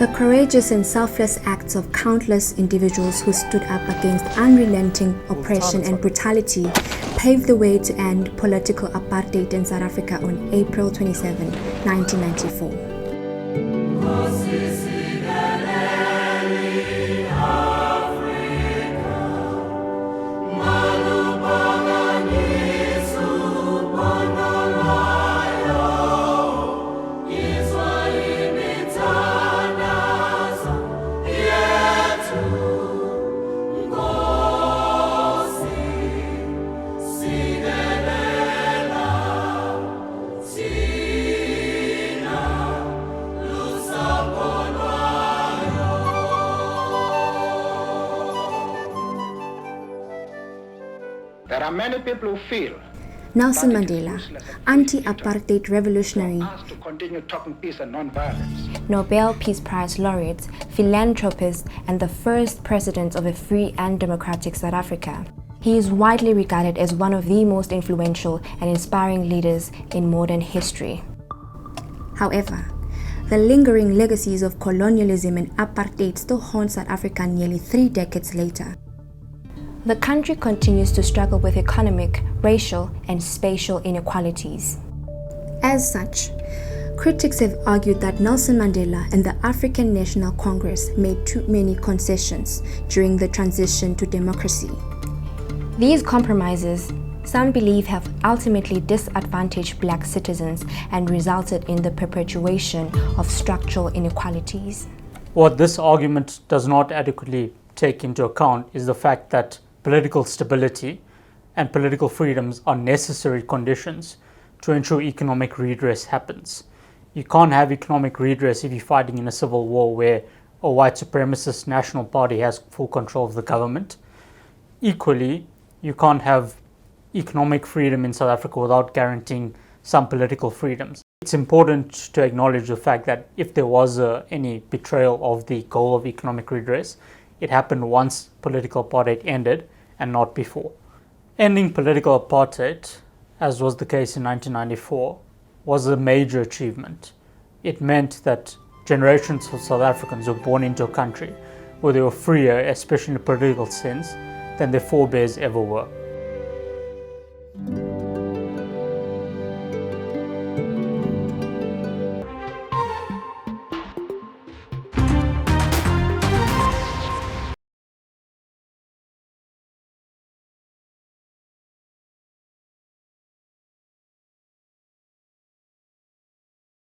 The courageous and selfless acts of countless individuals who stood up against unrelenting oppression and brutality paved the way to end political apartheid in South Africa on April 27, 1994. There are many people who feel Nelson Mandela, anti-apartheid revolutionary, to continue talking peace and non-violence. Nobel Peace Prize laureate, philanthropist, and the first president of a free and democratic South Africa. He is widely regarded as one of the most influential and inspiring leaders in modern history. However, the lingering legacies of colonialism and apartheid still haunt South Africa nearly 3 decades later. The country continues to struggle with economic, racial, and spatial inequalities. As such, critics have argued that Nelson Mandela and the African National Congress made too many concessions during the transition to democracy. These compromises, some believe, have ultimately disadvantaged black citizens and resulted in the perpetuation of structural inequalities. What this argument does not adequately take into account is the fact that political stability and political freedoms are necessary conditions to ensure economic redress happens. You can't have economic redress if you're fighting in a civil war where a white supremacist national party has full control of the government. Equally, you can't have economic freedom in South Africa without guaranteeing some political freedoms. It's important to acknowledge the fact that if there was any betrayal of the goal of economic redress, it happened once political apartheid ended and not before. Ending political apartheid, as was the case in 1994, was a major achievement. It meant that generations of South Africans were born into a country where they were freer, especially in a political sense, than their forebears ever were.